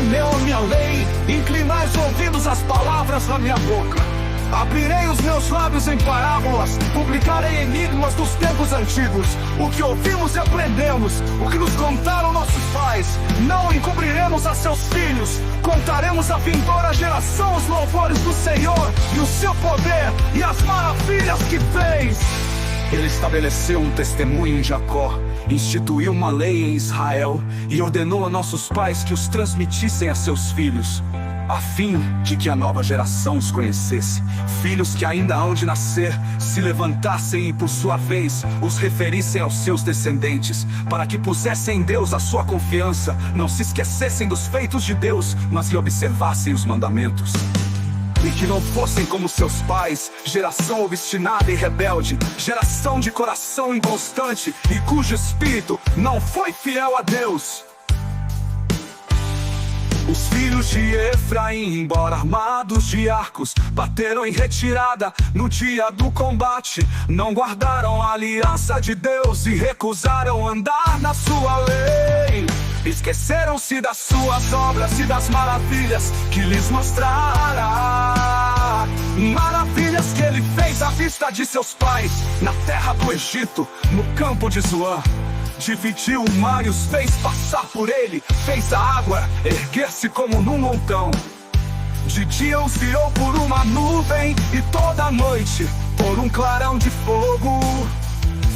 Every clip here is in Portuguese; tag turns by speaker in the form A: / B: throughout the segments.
A: meu a minha lei, inclinai os ouvidos às palavras da minha boca. Abrirei os meus lábios em parábolas, publicarei enigmas dos tempos antigos. O que ouvimos e aprendemos, o que nos contaram nossos pais, não encobriremos a seus filhos. Contaremos à vindoura geração os louvores do Senhor, e o seu poder, e as maravilhas que fez. Ele estabeleceu um testemunho em Jacó, instituiu uma lei em Israel, e ordenou a nossos pais que os transmitissem a seus filhos, a fim de que a nova geração os conhecesse. Filhos que ainda hão de nascer, se levantassem e por sua vez os referissem aos seus descendentes, para que pusessem em Deus a sua confiança, não se esquecessem dos feitos de Deus, mas que observassem os mandamentos. E que não fossem como seus pais, geração obstinada e rebelde, geração de coração inconstante, e cujo espírito não foi fiel a Deus. Os filhos de Efraim, embora armados de arcos, bateram em retirada no dia do combate. Não guardaram a aliança de Deus e recusaram andar na sua lei. Esqueceram-se das suas obras e das maravilhas que lhes mostrara. Maravilhas que ele fez à vista de seus pais, na terra do Egito, no campo de Zoan. Dividiu o mar e os fez passar por ele, fez a água erguer-se como num montão. De dia os guiou por uma nuvem, e toda noite por um clarão de fogo.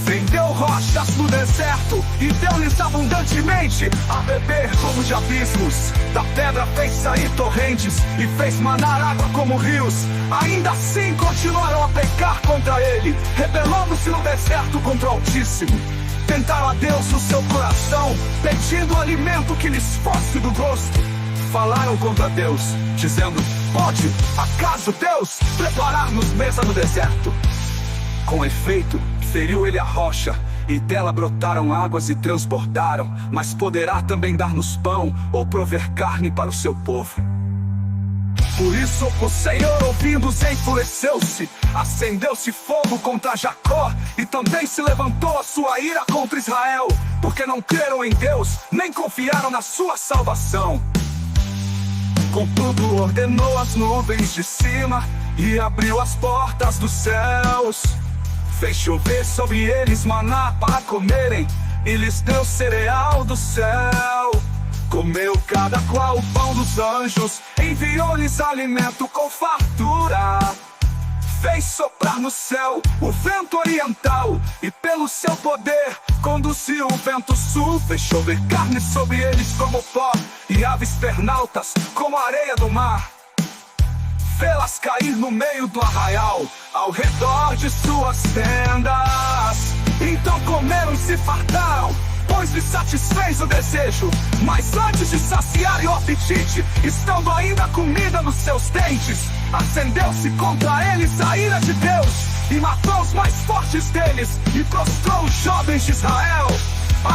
A: Fendeu rochas no deserto e deu-lhes abundantemente a beber como de abismos. Da pedra fez sair torrentes e fez manar água como rios. Ainda assim continuaram a pecar contra ele, rebelando-se no deserto contra o Altíssimo. Tentaram a Deus o seu coração, pedindo o alimento que lhes fosse do gosto. Falaram contra Deus, dizendo: pode acaso Deus preparar-nos mesa no deserto? Com efeito, feriu ele a rocha, e dela brotaram águas e transbordaram. Mas poderá também dar-nos pão, ou prover carne para o seu povo. Por isso o Senhor, ouvindo-os, enfureceu-se, acendeu-se fogo contra Jacó, e também se levantou a sua ira contra Israel, porque não creram em Deus, nem confiaram na sua salvação. Contudo ordenou as nuvens de cima, e abriu as portas dos céus. Fez chover sobre eles maná para comerem, e lhes deu cereal do céu. Comeu cada qual o pão dos anjos, enviou-lhes alimento com fartura. Fez soprar no céu o vento oriental, e pelo seu poder conduziu o vento sul. Fez chover carne sobre eles como pó, e aves pernaltas como a areia do mar. Fê-las cair no meio do arraial, ao redor de suas tendas. Então comeram e se fartaram, pois lhe satisfez o desejo. Mas antes de saciarem o apetite, estando ainda comida nos seus dentes, acendeu-se contra eles a ira de Deus, e matou os mais fortes deles, e prostrou os jovens de Israel.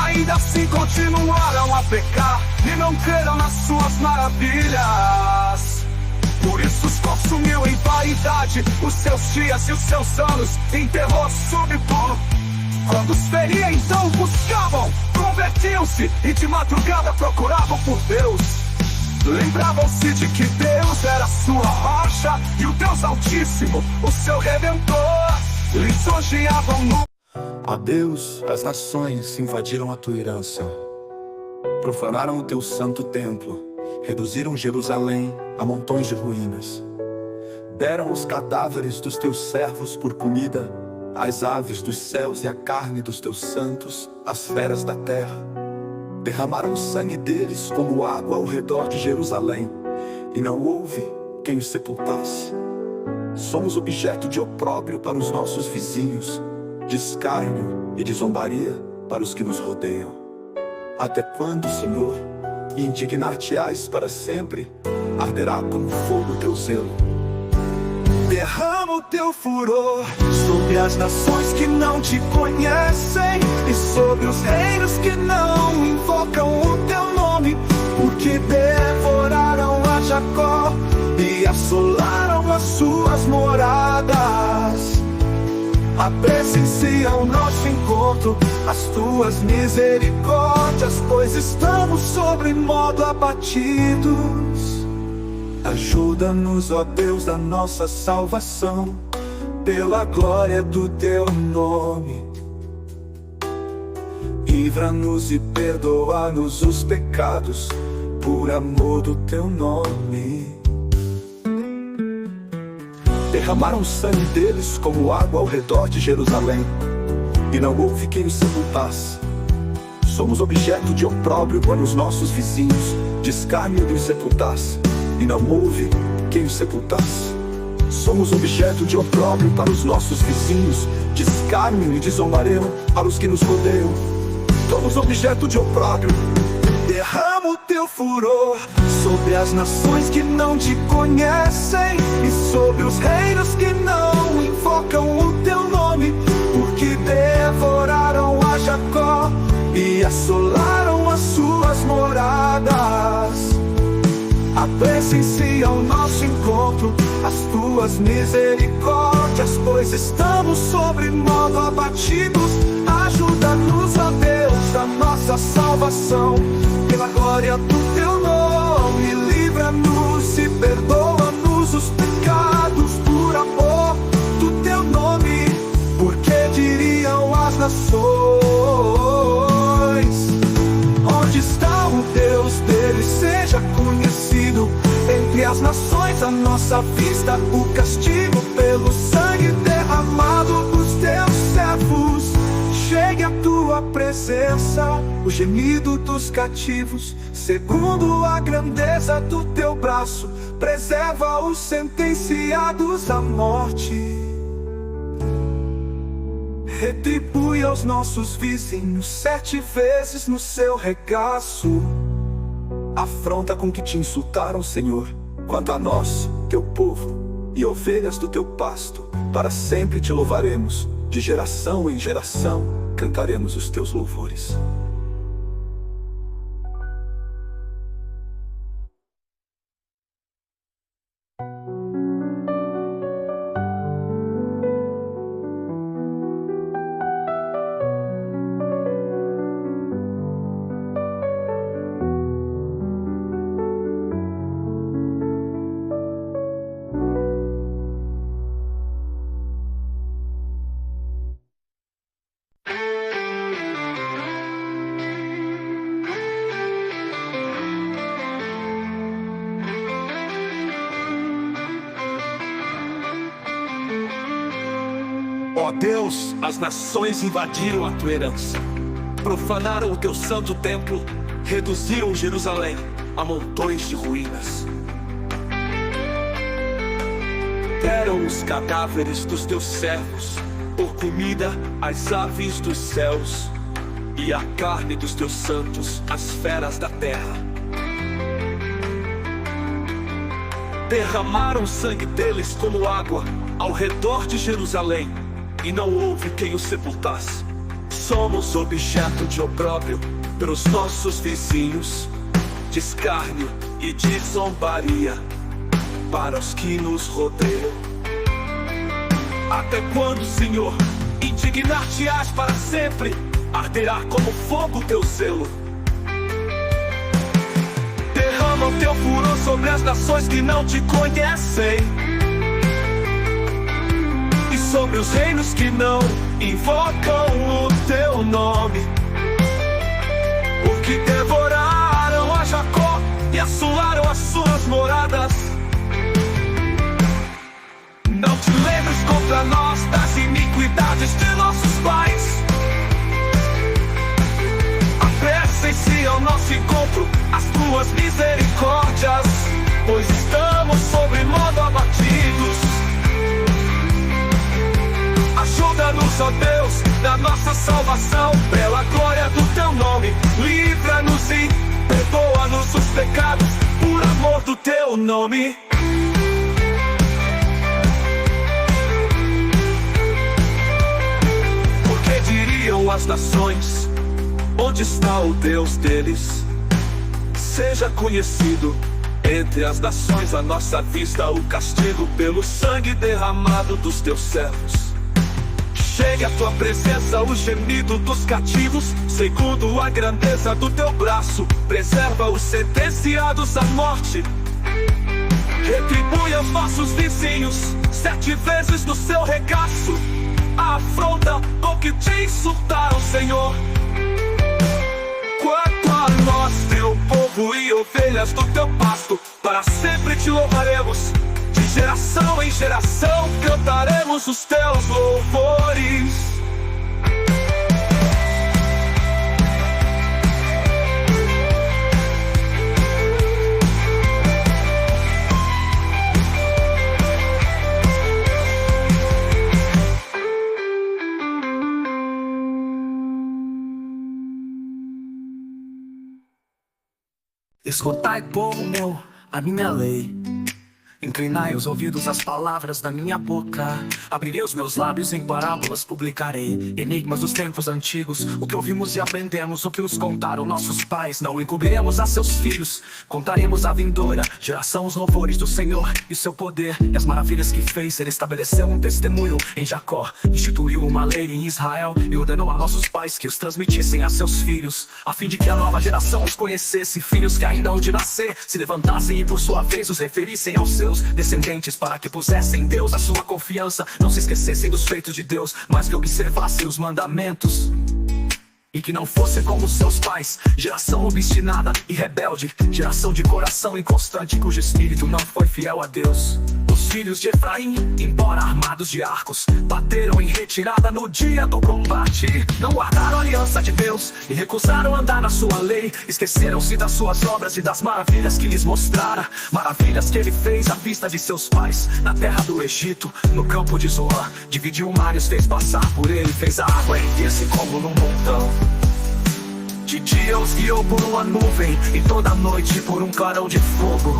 A: Ainda assim continuaram a pecar, e não creram nas suas maravilhas. Por isso os consumiu em vaidade, os seus dias e os seus anos, em terror súbito. Quando os feria, então buscavam, convertiam-se, e de madrugada procuravam por Deus. Lembravam-se de que Deus era sua rocha, e o Deus Altíssimo, o seu Redentor. Lisonjeavam no...
B: Ó Deus, as nações invadiram a tua herança, profanaram o teu santo templo, reduziram Jerusalém a montões de ruínas. Deram os cadáveres dos teus servos por comida, as aves dos céus e a carne dos teus santos, as feras da terra. Derramaram o sangue deles como água ao redor de Jerusalém, e não houve quem os sepultasse. Somos objeto de opróbrio para os nossos vizinhos, de escárnio e de zombaria para os que nos rodeiam. Até quando, Senhor, indignar-te-ás para sempre? Arderá como fogo teu zelo.
A: Derrama o teu furor sobre as nações que não te conhecem, e sobre os reinos que não invocam o teu nome, porque devoraram a Jacó e assolaram as suas moradas. Presenciam nosso encontro.
B: encontro as tuas misericórdias, pois estamos sobre modo abatidos. Ajuda-nos, ó Deus da nossa salvação, pela glória do teu nome. Livra-nos e perdoa-nos os pecados, por amor do teu nome. Derramaram o sangue deles como água ao redor de Jerusalém, e não houve quem os sepultasse. Somos objeto de opróbrio para os nossos vizinhos, de escárnio de os sepultasse, e não houve quem os sepultasse. Somos objeto de opróbrio para os nossos vizinhos, de escárnio e de zombareio para os que nos rodeiam. Somos objeto de opróbrio. Derrama o teu furor sobre as nações que não te conhecem, e sobre os reinos que não invocam o teu nome, porque devoraram a Jacó e assolaram as suas moradas. Apressem-se ao nosso encontro as tuas misericórdias, pois estamos sobre modo abatidos. Ajuda-nos, ó Deus, a nossa salvação, pela glória do teu nome. Livra-nos e perdoa-nos os pecados, por amor do teu nome. Porque diriam as nações: onde está o Deus deles? Seja conhecido entre as nações à nossa vista o castigo pelo sangue derramado dos teus servos. Chegue à tua presença o gemido dos cativos, segundo a grandeza do teu braço, preserva os sentenciados à morte. Retribui aos nossos vizinhos 7 vezes no seu regaço a afronta com que te insultaram, Senhor. Quanto a nós, teu povo e ovelhas do teu pasto, para sempre te louvaremos, de geração em geração cantaremos os teus louvores.
A: Ó Deus, as nações invadiram a tua herança, profanaram o teu santo templo, reduziram Jerusalém a montões de ruínas. Deram os cadáveres dos teus servos por comida às aves dos céus, e a carne dos teus santos às feras da terra. Derramaram o sangue deles como água ao redor de Jerusalém, e não houve quem os sepultasse. Somos objeto de opróbrio pelos nossos vizinhos, de escárnio e de zombaria para os que nos rodeiam. Até quando, Senhor, indignar-te-ás para sempre? Arderá como fogo teu zelo. Derrama o teu furor sobre as nações que não te conhecem, sobre os reinos que não invocam o teu nome, porque devoraram a Jacó e assolaram as suas moradas. Não te lembres contra nós das iniquidades de nossos pais. Apressem-se ao nosso encontro as tuas misericórdias, pois estamos sobre modo abatidos. Ajuda-nos, ó Deus, da nossa salvação, pela glória do teu nome. Livra-nos e perdoa-nos os pecados, por amor do teu nome. Porque diriam as nações: onde está o Deus deles? Seja conhecido entre as nações à nossa vista o castigo pelo sangue derramado dos teus servos. chegue à tua presença o gemido dos cativos. Segundo a grandeza do teu braço, preserva os sentenciados à morte. Retribui aos nossos vizinhos 7 vezes no seu regaço a afronta ou que te insultaram, Senhor. Quanto a nós, teu povo e ovelhas do teu pasto, para sempre te louvaremos. De geração em geração cantaremos os teus louvores.
B: Escutai, povo meu, a minha lei. Inclinai os ouvidos às palavras da minha boca. Abrirei os meus lábios, em parábolas publicarei enigmas dos tempos antigos, o que ouvimos e aprendemos, o que nos contaram nossos pais. Não encobriremos a seus filhos, contaremos à vindoura geração os louvores do Senhor e seu poder e as maravilhas que fez. Ele estabeleceu um testemunho em Jacó, instituiu uma lei em Israel e ordenou a nossos pais que os transmitissem a seus filhos, a fim de que a nova geração os conhecesse. Filhos que ainda hão de nascer se levantassem e por sua vez os referissem aos seus descendentes, para que pusessem em Deus a sua confiança, não se esquecessem dos feitos de Deus, mas que observassem os mandamentos, e que não fossem como seus pais, geração obstinada e rebelde, geração de coração inconstante, cujo espírito não foi fiel a Deus. Os filhos de Efraim, embora armados de arcos, bateram em retirada no dia do combate. Não guardaram a aliança de Deus e recusaram andar na sua lei. Esqueceram-se das suas obras e das maravilhas que lhes mostrara, maravilhas que ele fez à vista de seus pais, na terra do Egito, no campo de Zoar. Dividiu o mar e os fez passar por ele, fez a água erguer-se como num montão. De dia os guiou por uma nuvem e toda noite por um clarão de fogo.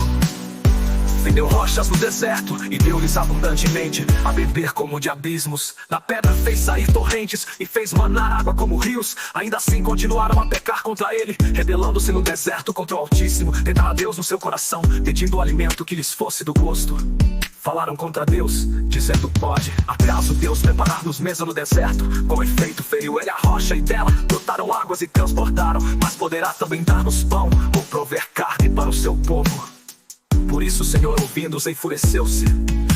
B: Fendeu rochas no deserto e deu-lhes abundantemente a beber como de abismos. Da pedra fez sair torrentes e fez manar água como rios. Ainda assim continuaram a pecar contra ele, rebelando-se no deserto contra o Altíssimo. Tentaram a Deus no seu coração, pedindo o alimento que lhes fosse do gosto. Falaram contra Deus, dizendo: pode acaso Deus preparar-nos mesa no deserto? Com efeito feriu ele a rocha e dela brotaram águas e transbordaram. Mas poderá também dar-nos pão ou prover carne para o seu povo. Por isso o Senhor, ouvindo-os, enfureceu-se,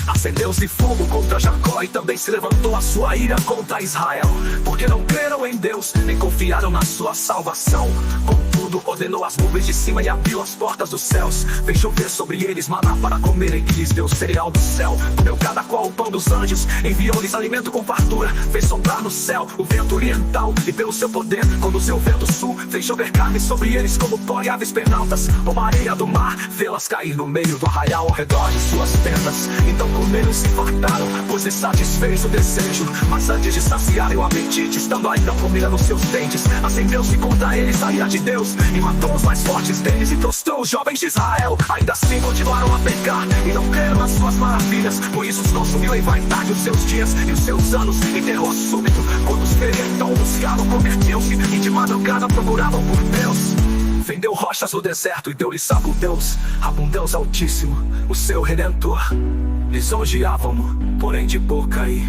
B: acendeu-se fogo contra Jacó e também se levantou a sua ira contra Israel, porque não creram em Deus, nem confiaram na sua salvação. Contudo, ordenou as nuvens de cima e abriu as portas dos céus. Fez chover sobre eles maná para comerem e lhes deu cereal do céu. Comeu cada qual o pão dos anjos, enviou-lhes alimento com fartura. Fez soprar no céu o vento oriental e pelo seu poder conduziu o vento sul. Fez chover carne sobre eles como pó e aves pernaltas, como a areia do mar, fê-las cair no meio do arraial ao redor de suas tendas. Então comeram e se fartaram, pois lhes satisfez o desejo. Mas antes de saciarem o apetite, estando ainda comida nos seus dentes, acendeu-se contra eles a ira de Deus e matou os mais fortes deles e prostrou os jovens de Israel. Ainda assim continuaram a pecar e não creram nas suas maravilhas. Por isso os consumiu em vaidade os seus dias e os seus anos em terror súbito. Quando os então buscavam, convertiam-se e de madrugada procuravam por Deus. Fendeu rochas no deserto e deu-lhes a um Deus Altíssimo, o seu Redentor. Lisonjeavam-no, porém de boca e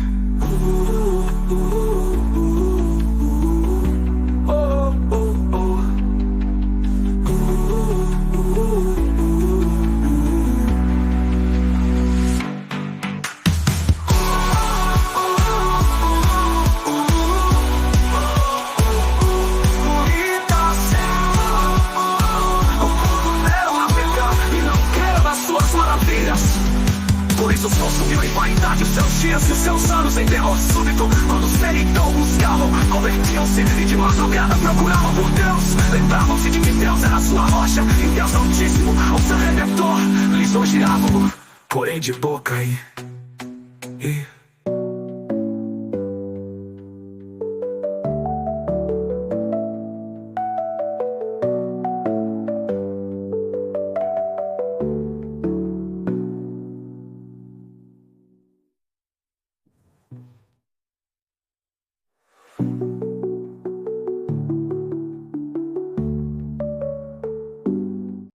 B: por isso os consumiu em vaidade os seus dias e os seus anos em terror súbito. Quando os então buscavam, convertiam-se e de madrugada procuravam por Deus. Lembravam-se de que Deus era a sua rocha e Deus Altíssimo, o seu Redentor. Lisonjeavam-no, porém de boca e